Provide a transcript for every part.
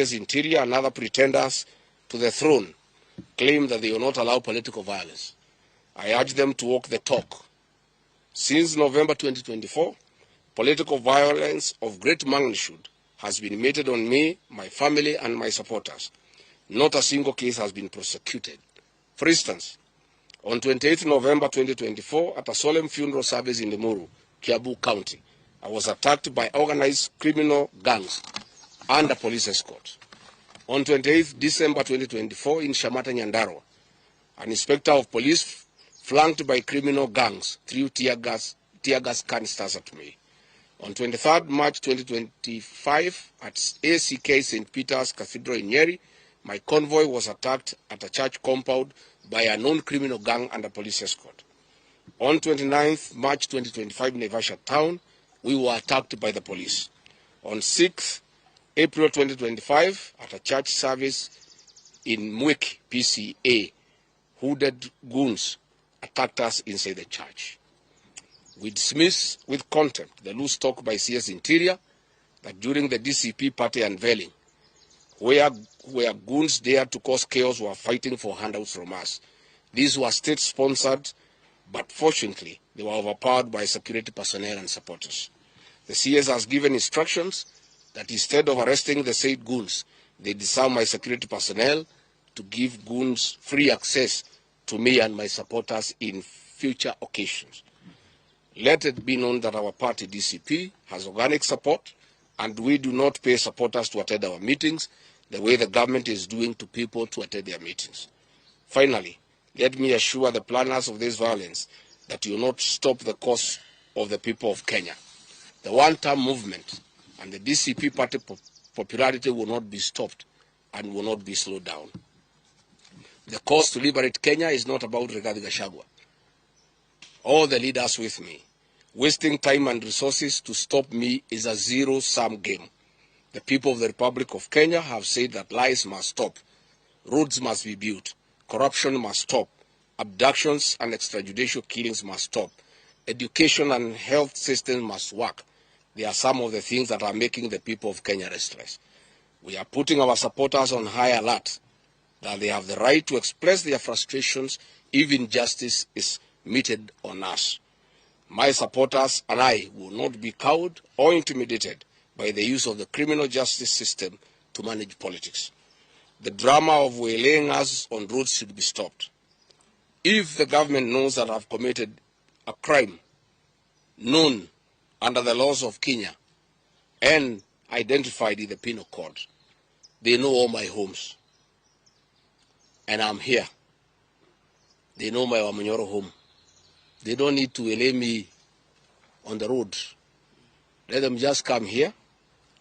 Interior and other pretenders to the throne claim that they will not allow political violence. I urge them to walk the talk. Since November 2024, political violence of great magnitude has been meted on me, my family, and my supporters. Not a single case has been prosecuted. For instance, on 28 November 2024, at a solemn funeral service in Limuru, Kiambu County, I was attacked by organized criminal gangs under police escort. On 28 December 2024, in Shamata, Nyandarua, an inspector of police flanked by criminal gangs threw tear gas canisters at me. On 23 March 2025, at ACK St. Peter's Cathedral in Nyeri, my convoy was attacked at a church compound by a known criminal gang under police escort. On 29 March 2025 in Naivasha town, we were attacked by the police. On 6 April 2025, at a church service in Mwiki, PCA, hooded goons attacked us inside the church. We dismiss with contempt the loose talk by CS Interior that during the DCP party unveiling, where goons dared to cause chaos were fighting for handouts from us. These were state-sponsored, but fortunately, they were overpowered by security personnel and supporters. The CS has given instructions that instead of arresting the said goons, they disarm my security personnel to give goons free access to me and my supporters in future occasions. Let it be known that our party, DCP, has organic support, and we do not pay supporters to attend our meetings the way the government is doing to people to attend their meetings. Finally, let me assure the planners of this violence that you will not stop the cause of the people of Kenya. The one-term movement and the DCP party popularity will not be stopped and will not be slowed down. The cause to liberate Kenya is not about Rigathi Gachagaua. All the leaders with me. Wasting time and resources to stop me is a zero-sum game. The people of the Republic of Kenya have said that lies must stop, roads must be built, corruption must stop, abductions and extrajudicial killings must stop, education and health systems must work. They are some of the things that are making the people of Kenya restless. We are putting our supporters on high alert that they have the right to express their frustrations if injustice is meted on us. My supporters and I will not be cowed or intimidated by the use of the criminal justice system to manage politics. The drama of waylaying us on roads should be stopped. If the government knows that I have committed a crime known under the laws of Kenya and identified in the penal code, they know all my homes. And I'm here. They know my Wamanyoro home. They don't need to waylay me on the road. Let them just come here,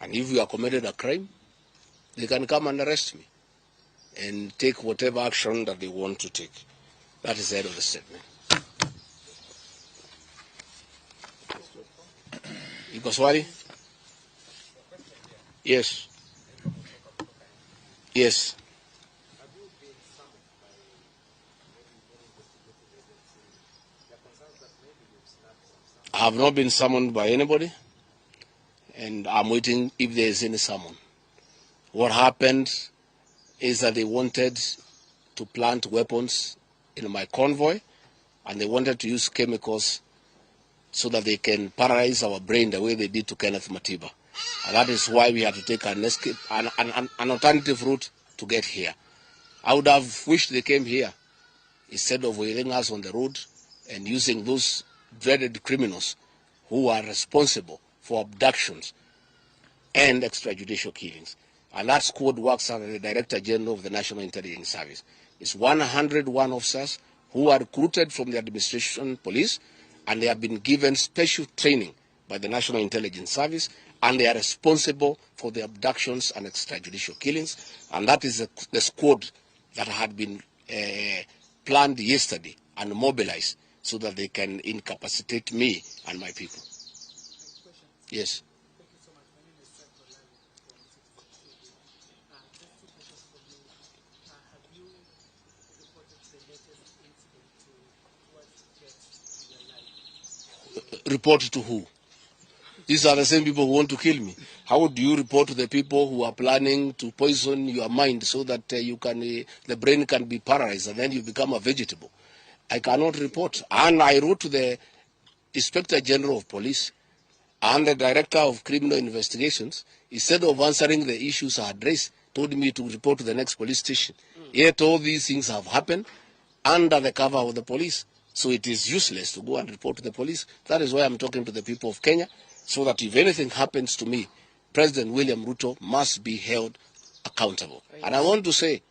and if you have committed a crime, they can come and arrest me and take whatever action that they want to take. That is the end of the statement. Iko swali? Yes. Yes. I have not been summoned by anybody, and I'm waiting if there is any summon. What happened is that they wanted to plant weapons in my convoy, and they wanted to use chemicals so that they can paralyze our brain the way they did to Kenneth Matiba. And that is why we had to take an alternative route to get here. I would have wished they came here instead of wailing us on the road and using those dreaded criminals who are responsible for abductions and extrajudicial killings. And that squad works under the Director General of the National Intelligence Service. It's 101 officers who are recruited from the administration police, and they have been given special training by the National Intelligence Service, and they are responsible for the abductions and extrajudicial killings. And that is the squad that had been planned yesterday and mobilized so that they can incapacitate me and my people. Yes. Thank you so much. My name is Seth Olali from 662. Just 2 questions for you. Have you reported the latest incident to what gets to your life? Report to who? These are the same people who want to kill me. How do you report to the people who are planning to poison your mind so that the brain can be paralyzed and then you become a vegetable? I cannot report. And I wrote to the Inspector General of Police and the Director of Criminal Investigations. Instead of answering the issues I addressed, told me to report to the next police station. Yet all these things have happened under the cover of the police. So it is useless to go and report to the police. That is why I'm talking to the people of Kenya, so that if anything happens to me, President William Ruto must be held accountable. And I want to say,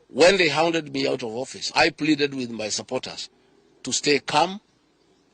when they hounded me out of office, I pleaded with my supporters to stay calm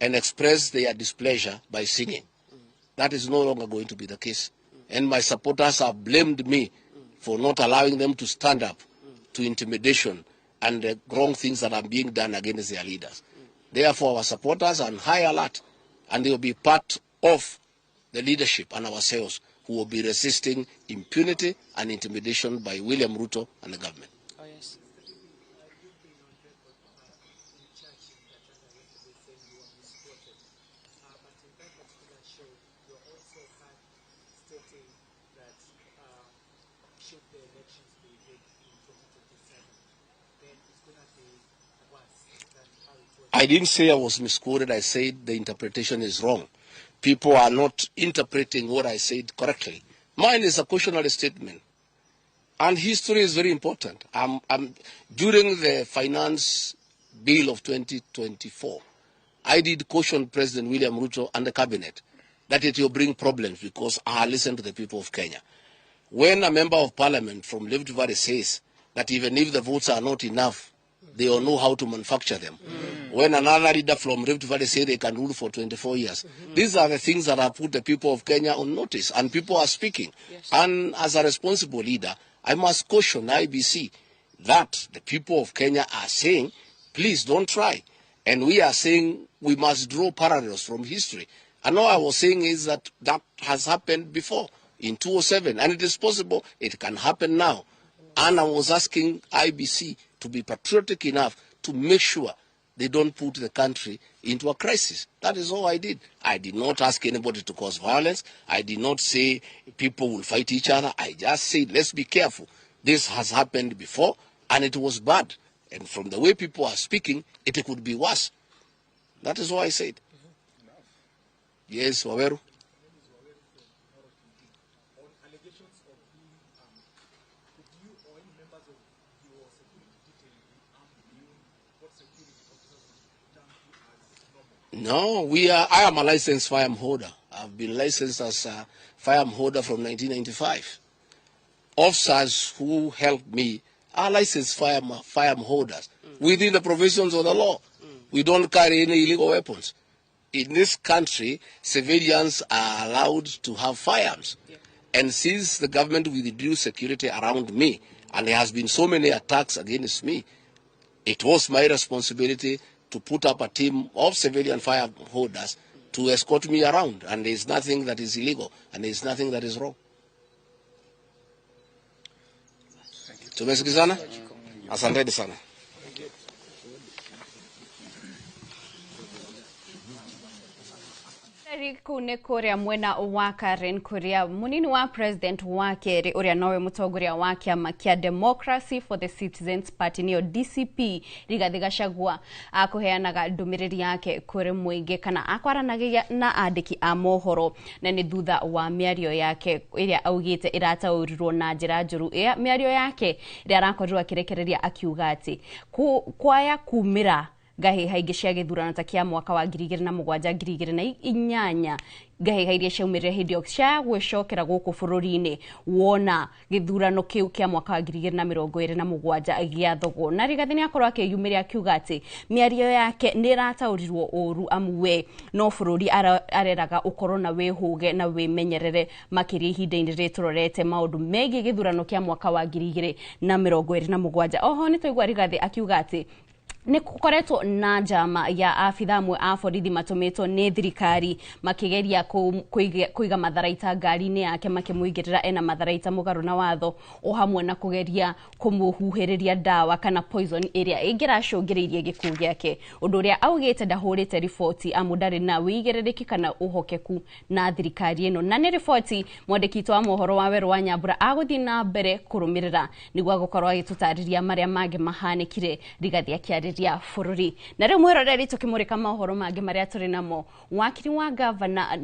and express their displeasure by singing. That is no longer going to be the case. And my supporters have blamed me for not allowing them to stand up to intimidation and the wrong things that are being done against their leaders. Therefore, our supporters are on high alert, and they will be part of the leadership and ourselves who will be resisting impunity and intimidation by William Ruto and the government. Oh, yes. You've been on record in church in Gachagua yesterday saying you were misquoted. But in that particular show, you also had stating that should the elections be held in 2027, then it's going to be worse than how it was. I didn't say I was misquoted. I said the interpretation is wrong. People are not interpreting what I said correctly. Mine is a cautionary statement. And history is very important. During the finance bill of 2024, I did caution President William Ruto and the cabinet that it will bring problems because I listened to the people of Kenya. When a member of parliament from Rift Valley says that even if the votes are not enough, they will know how to manufacture them. When another leader from Rift Valley says they can rule for 24 years. These are the things that have put the people of Kenya on notice, and people are speaking. Yes. And as a responsible leader, I must caution IBC that the people of Kenya are saying, please don't try. And we are saying we must draw parallels from history. And all I was saying is that that has happened before in 2007, and it is possible it can happen now. And I was asking IBC to be patriotic enough to make sure they don't put the country into a crisis. That is all I did. I did not ask anybody to cause violence. I did not say people will fight each other. I just said, let's be careful. This has happened before, and it was bad. And from the way people are speaking, it could be worse. That is all I said. Yes, Waweru. No, I am a licensed firearm holder. I've been licensed as a firearm holder from 1995. Officers who helped me are licensed firearm holders within the provisions of the law. We don't carry any illegal weapons. In this country, civilians are allowed to have firearms. And since the government withdrew security around me, and there has been so many attacks against me, it was my responsibility to put up a team of civilian firearm holders to escort me around. And there is nothing that is illegal, and there is nothing that is wrong. Tumesikizana? Asanteni sana. Kune kuria mwena wa Karen kuria munini wa president wake ri uria nowe mutongoria wa kiama kia Democracy for the Citizens Party niyo DCP Rigathi Gachagua akuheanaga ndũmĩrĩri yake kuri muingi kana akwaranagia na andiki a mohoro na ni thutha wa miario yake iria augite irataũrirwo na njĩra njũru miario yake iria arakorirwo akirekereria akiuga ati kwaya kumira gaheha ingi cia githurano ta kia mwaka wa 2007-2008 gaheha iria ciaumirire hindi o cia gwicokera guku bururi-ini wona githurano kiu kia mwaka wa 2027 giathogwo na Rigathi ni akorwo akiyumiria akiuga ati miario yake ni irataũrirwo ũru amwe no bururi areraga ukorwo na wihuge na wimenyerere makiri ihinda-ini riturorete maundu megie githurano kia mwaka wa 2027. Oho ni tũigua Rigathi akiuga ati Nĩ kukoretwo na njama ya afitha amwe a borithi matũmĩtwo nĩ thirikari makĩgeria kũiga matharaita ngari-inĩ yake makĩmũigĩrĩra ena matharaita mũgarũ na watho o hamwe na kũgeria kũmũhuhĩrĩria ndawa kana poison ĩrĩa ĩngĩracũngĩrĩirie gĩkuũ gĩake, ũndũ ũrĩa augĩte ndahũrĩte riboti amu ndarĩ na wĩigĩrĩrĩki kana ũhokeku na thirikari ĩno, na nĩ riboti mwandĩki witũ wa mohoro wa Werũ wa Nyambura agũthiĩ na mbere kũrũmĩrĩra nĩguo agũkorwo agĩtũtarĩria marĩa mangĩ mahanĩkire Rigathi akĩarĩria bũrũri. Na rĩu mwĩroreri tũkĩmũrĩka mohoro mangĩ marĩa tũrĩ namo, wakiri wa gavana